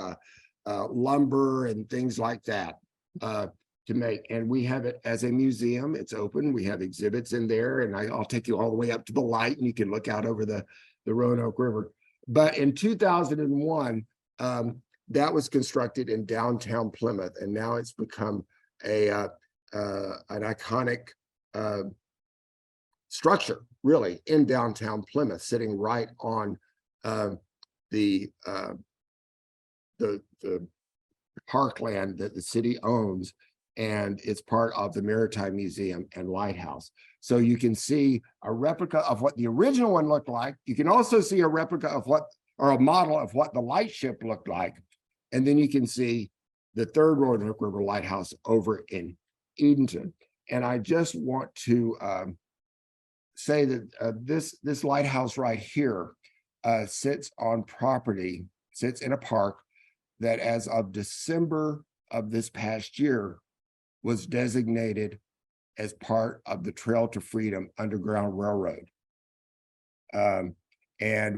lumber and things like that to make. And we have it as a museum. It's open. We have exhibits in there, and I'll take you all the way up to the light and you can look out over the Roanoke River. But in 2001, that was constructed in downtown Plymouth, and now it's become an iconic structure, really, in downtown Plymouth, sitting right on the parkland that the city owns, and it's part of the Maritime Museum and Lighthouse. So you can see a replica of what the original one looked like. You can also see a replica of a model of what the lightship looked like. And then you can see the third Roanoke River Lighthouse over in Edenton. And I just want to say that this lighthouse right here sits in a park that as of December of this past year was designated as part of the Trail to Freedom Underground Railroad. And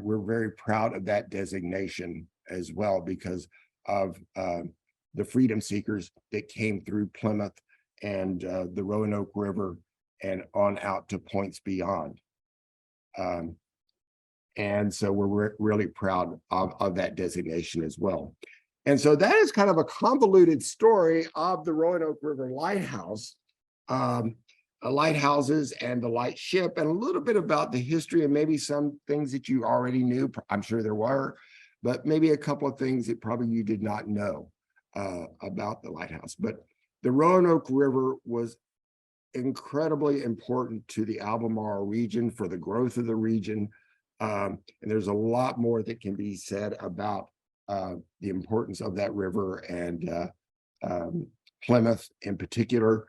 we're very proud of that designation as well because of the freedom seekers that came through Plymouth and the Roanoke River and on out to points beyond. And so we're really proud of that designation as well. And so that is kind of a convoluted story of the Roanoke River Lighthouse, lighthouses and the lightship, and a little bit about the history and maybe some things that you already knew. I'm sure there were, but maybe a couple of things that probably you did not know about the lighthouse. But the Roanoke River was incredibly important to the Albemarle region for the growth of the region. And there's a lot more that can be said about the importance of that river and Plymouth in particular.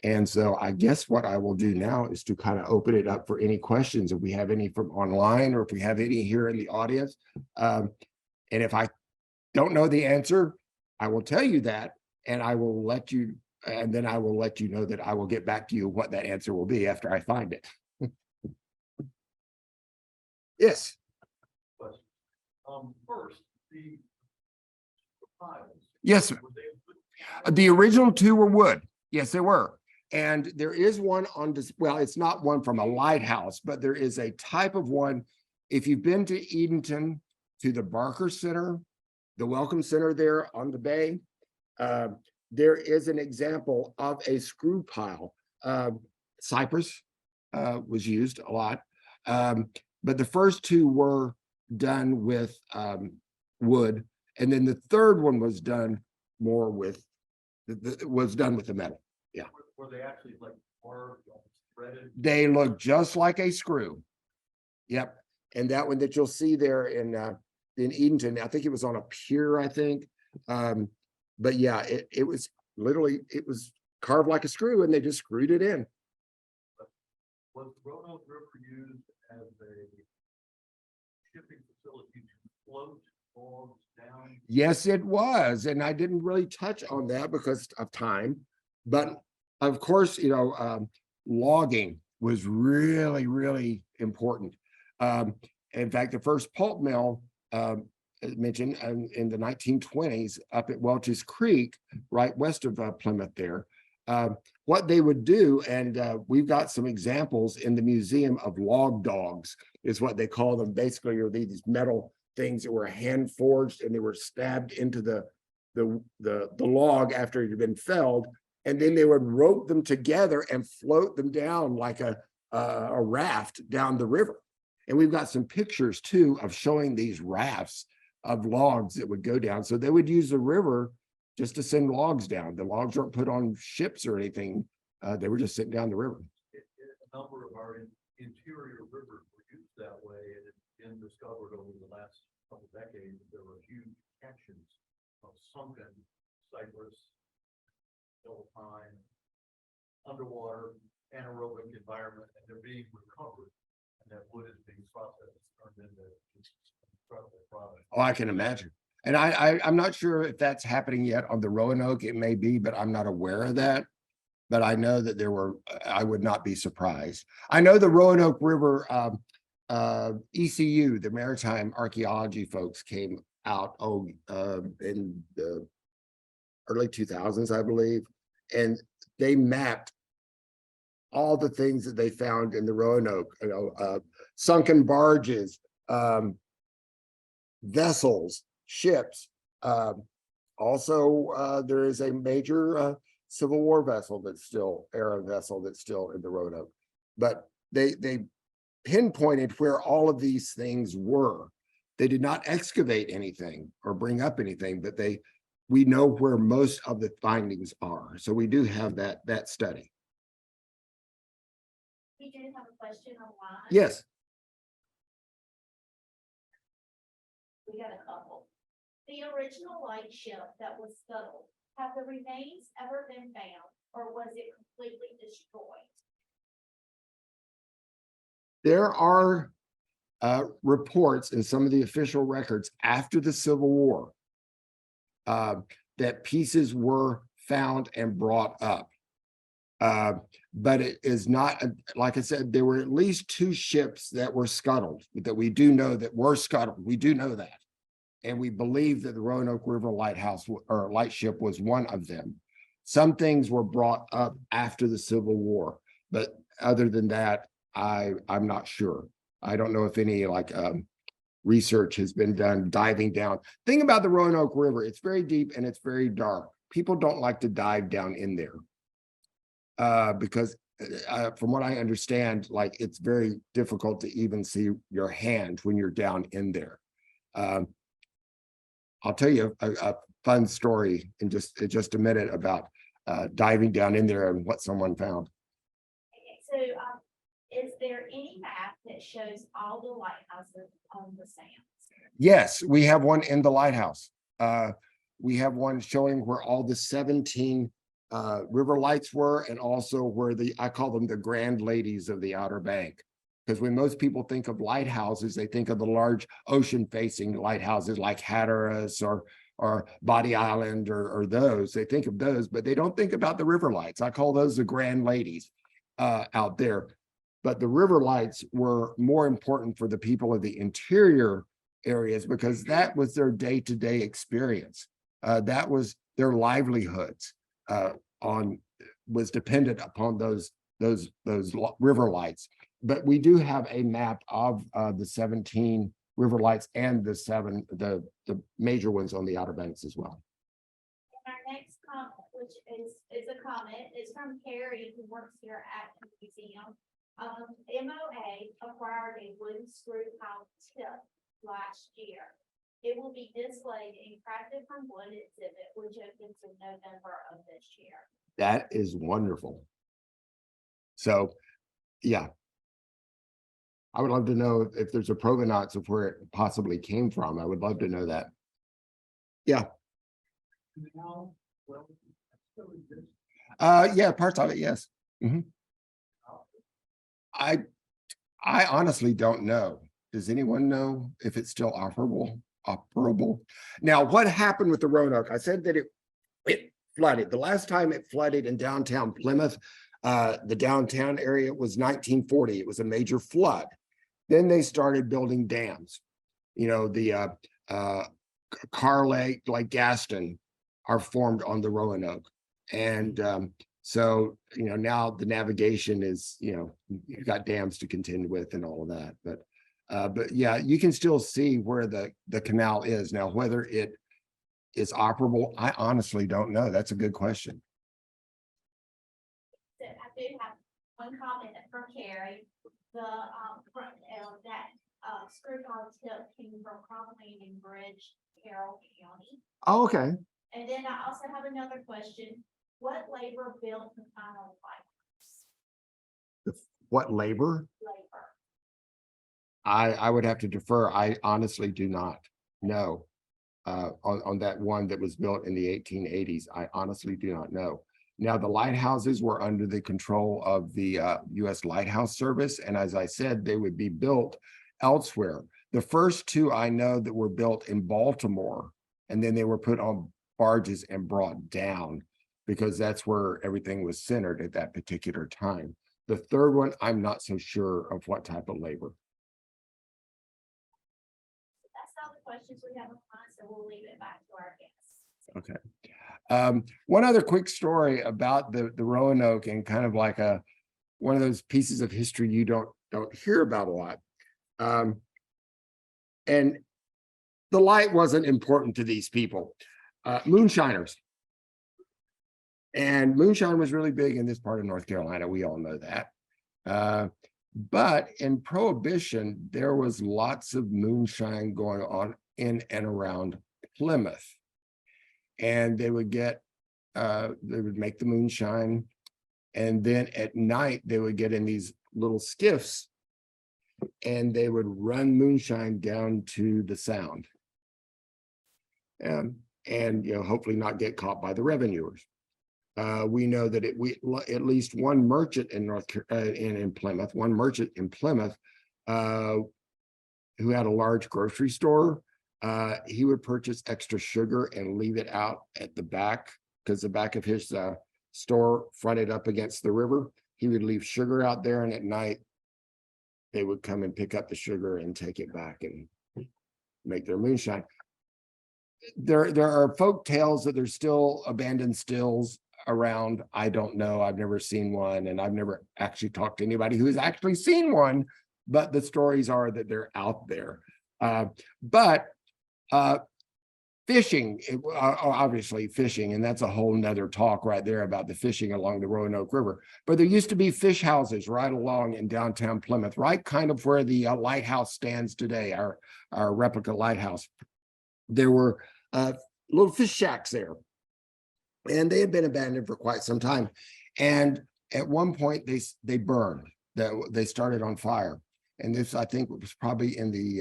And so I guess what I will do now is to kind of open it up for any questions, if we have any from online or if we have any here in the audience. And if I don't know the answer, I will tell you that, and I will let you, and then I will let you know that I will get back to you what that answer will be after I find it. Yes. First, the piles. Yes. The original two were wood. Yes, they were. And there is one on this, well, it's not one from a lighthouse, but there is a type of one. If you've been to Edenton, to the Barker Center, the Welcome Center there on the bay, there is an example of a screw pile. Cypress was used a lot, but the first two were done with wood, and then the third one was done more with the metal. Yeah. Were they actually like threaded? They look just like a screw. Yep. And that one that you'll see there in Edenton, I think it was on a pier, I think. But yeah, it was literally, it was carved like a screw, and they just screwed it in. Was the Roanoke River used as a shipping facility to float logs down? Yes, it was. And I didn't really touch on that because of time. But of course, logging was really, really important. In fact, the first pulp mill mentioned in the 1920s up at Welch's Creek, right west of Plymouth there, what they would do, and we've got some examples in the museum of log dogs, is what they call them. Basically, are these metal things that were hand forged, and they were stabbed into the log after it had been felled, and then they would rope them together and float them down like a raft down the river. And we've got some pictures too of showing these rafts of logs that would go down. So they would use the river just to send logs down. The logs weren't put on ships or anything. They were just sitting down the river. A number of our interior rivers were used that way, and it's been discovered over the last couple of decades that there were huge sections of sunken cypress, pine, underwater, anaerobic environment, and they're being recovered, and that wood is being processed, turned into incredible product. Oh, I can imagine. And I'm not sure if that's happening yet on the Roanoke. It may be, but I'm not aware of that. But I know that there were, I would not be surprised. I know the Roanoke River ECU, the Maritime Archaeology folks, came out in the early 2000s, I believe, and they mapped all the things that they found in the Roanoke, sunken barges, vessels, ships. Also, there is a major Civil War vessel era vessel that's still in the Roanoke. But they pinpointed where all of these things were. They did not excavate anything or bring up anything, but we know where most of the findings are. So we do have that study. We do have a question online. Yes. We got a couple. The original lightship that was scuttled, have the remains ever been found, or was it completely destroyed? There are reports in some of the official records after the Civil War that pieces were found and brought up. But it is not, like I said, there were at least 2 ships that were scuttled, that we do know that were scuttled. We do know that. And we believe that the Roanoke River Lighthouse or Lightship was one of them. Some things were brought up after the Civil War, but other than that, I'm not sure. I don't know if any research has been done diving down. Thing about the Roanoke River, it's very deep and it's very dark. People don't like to dive down in there because from what I understand, like it's very difficult to even see your hand when you're down in there. I'll tell you a fun story in just a minute about diving down in there and what someone found. Okay, so is there any map that shows all the lighthouses on the sands? Yes, we have one in the lighthouse. We have one showing where all the 17 river lights were, and also where I call them the grand ladies of the Outer Bank. Because when most people think of lighthouses, they think of the large ocean-facing lighthouses like Hatteras or Body Island or those. They think of those, but they don't think about the river lights. I call those the grand ladies out there. But the river lights were more important for the people of the interior areas because that was their day-to-day experience. That was their livelihoods was dependent upon those river lights. But we do have a map of the 17 river lights and the major ones on the Outer Banks as well. And our next comment, which is a comment, is from Carrie, who works here at the museum. MOA acquired a wooden screw pile tip last year. It will be displayed in Crafted from Wood exhibit, which opens in November of this year. That is wonderful. So, yeah. I would love to know if there's a provenance of where it possibly came from. I would love to know that. Yeah. Yeah, parts of it, yes. I honestly don't know. Does anyone know if it's still operable? Now, what happened with the Roanoke? I said that it flooded. The last time it flooded in downtown Plymouth, the downtown area, was 1940. It was a major flood. Then they started building dams. You know, the Car Lake, like Gaston, are formed on the Roanoke. And so, you know, now the navigation is, you know, you've got dams to contend with and all of that. But yeah, you can still see where the canal is. Now, whether it is operable, I honestly don't know. That's a good question. I do have one comment from Carrie. That screw pile tip came from Cromwell and Bridge, Carroll County. Oh, okay. And then I also have another question. What labor built the final lighthouse? What labor? Labor. I would have to defer. I honestly do not know on that one that was built in the 1880s. I honestly do not know. Now, the lighthouses were under the control of the U.S. Lighthouse Service. And as I said, they would be built elsewhere. The first two I know that were built in Baltimore, and then they were put on barges and brought down because that's where everything was centered at that particular time. The third one, I'm not so sure of what type of labor. That's all the questions we have on, so we'll leave it back to our guests. Okay. One other quick story about the Roanoke, and kind of like one of those pieces of history you don't hear about a lot. And the light wasn't important to these people. Moonshiners. And moonshine was really big in this part of North Carolina. We all know that. But in Prohibition, there was lots of moonshine going on in and around Plymouth. And they would make the moonshine. And then at night, they would get in these little skiffs and they would run moonshine down to the Sound. And you know, hopefully not get caught by the revenuers. We know that at least one merchant in Plymouth, one merchant in Plymouth, who had a large grocery store, he would purchase extra sugar and leave it out at the back, because the back of his store fronted up against the river. He would leave sugar out there, and at night they would come and pick up the sugar and take it back and make their moonshine. There are folk tales that there's still abandoned stills around. I don't know. I've never seen one, and I've never actually talked to anybody who has actually seen one, but the stories are that they're out there. But fishing, obviously fishing, and that's a whole nother talk right there about the fishing along the Roanoke River. But there used to be fish houses right along in downtown Plymouth, right kind of where the lighthouse stands today, our replica lighthouse. There were little fish shacks there, and they had been abandoned for quite some time. And at one point they burned, they started on fire. And this, I think, was probably in the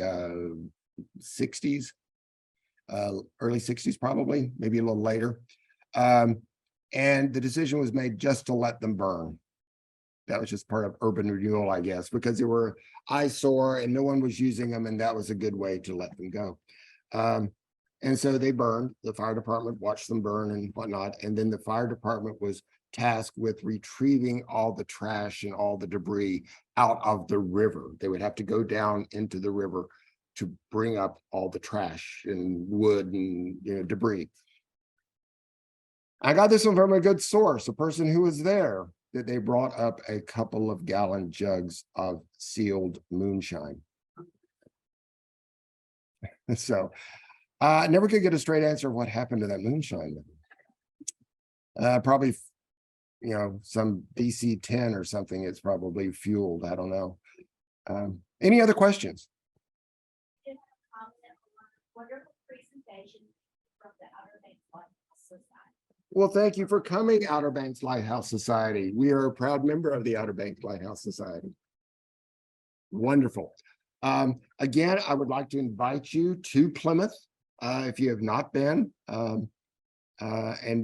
60s, early 60s, probably, maybe a little later. And the decision was made just to let them burn. That was just part of urban renewal, I guess, because they were eyesore and no one was using them, and that was a good way to let them go. And so they burned. The fire department watched them burn and whatnot. And then the fire department was tasked with retrieving all the trash and all the debris out of the river. They would have to go down into the river to bring up all the trash and wood and debris. I got this one from a good source, a person who was there, that they brought up a couple of gallon jugs of sealed moonshine. So I never could get a straight answer of what happened to that moonshine. Probably, some DC-10 or something. It's probably fueled. I don't know. Any other questions? Wonderful presentation from the Outer Banks Lighthouse Society. Well, thank you for coming, Outer Banks Lighthouse Society. We are a proud member of the Outer Banks Lighthouse Society. Wonderful. Again, I would like to invite you to Plymouth if you have not been, and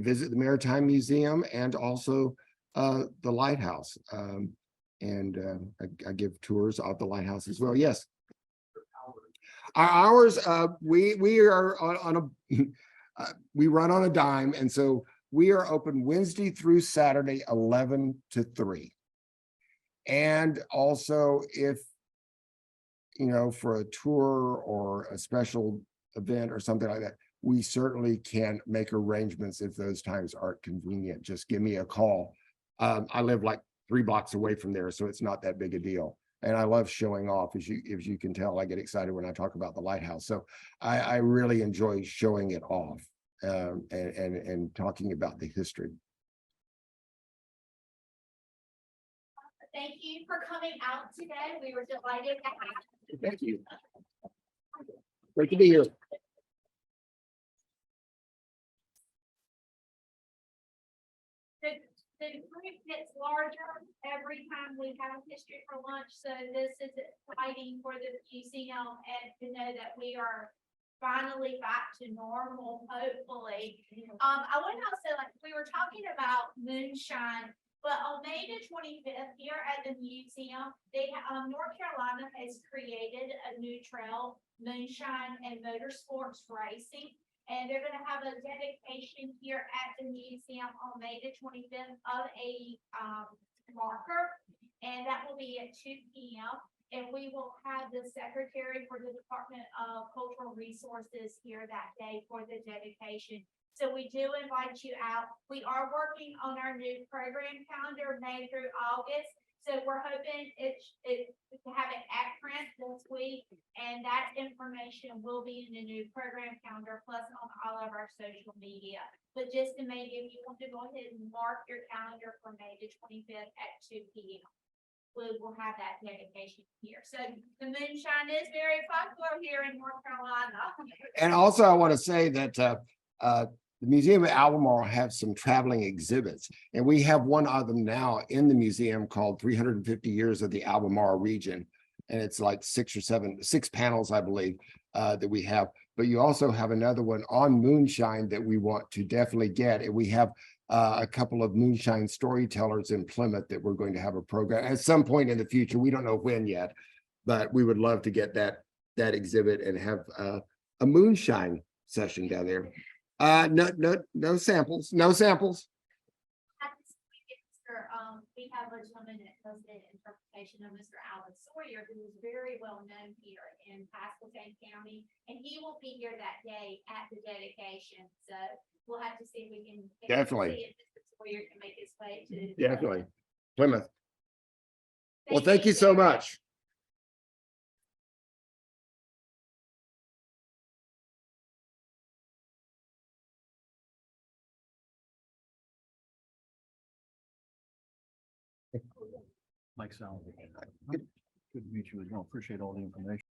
visit the Maritime Museum and also the lighthouse. I give tours of the lighthouse as well. Yes. Our hours, we are on a we run on a dime, and so we are open Wednesday through Saturday, 11 to 3. And also, if for a tour or a special event or something like that, we certainly can make arrangements if those times aren't convenient. Just give me a call. I live like 3 blocks away from there, so it's not that big a deal. And I love showing off. As you can tell, I get excited when I talk about the lighthouse. So I really enjoy showing it off and talking about the history. Thank you for coming out today. We were delighted to have you. Thank you. Great to be here. The group gets larger every time we have History for Lunch, so this is exciting for the museum and to know that we are finally back to normal, hopefully. I want to also, we were talking about moonshine, but on May the 25th here at the museum, North Carolina has created a new trail, moonshine and motorsports racing. And they're going to have a dedication here at the museum on May the 25th of a marker. And that will be at 2 p.m. And we will have the secretary for the Department of Cultural Resources here that day for the dedication. So we do invite you out. We are working on our new program calendar, May through August. So we're hoping to have it at print this week, and that information will be in the new program calendar, plus on all of our social media. But just to maybe, if you want to go ahead and mark your calendar for May the 25th at 2 p.m. We will have that dedication here. So the moonshine is very popular here in North Carolina. And also, I want to say that the Museum of Albemarle has some traveling exhibits, and we have one of them now in the museum called 350 Years of the Albemarle Region. And it's like 6 panels, I believe, that we have. But you also have another one on moonshine that we want to definitely get. And we have a couple of moonshine storytellers in Plymouth that we're going to have a program at some point in the future. We don't know when yet, but we would love to get that exhibit and have a moonshine session down there. No samples. We have a gentleman that does the interpretation of Mr. Alan Sawyer, who is very well known here in Pasquotank County, and he will be here that day at the dedication. So we'll have to see if we can Definitely. see if Mr. Sawyer can make his way to Definitely. Plymouth. Well, thank you so much. Mike Salve. Good to meet you as well. Appreciate all the information.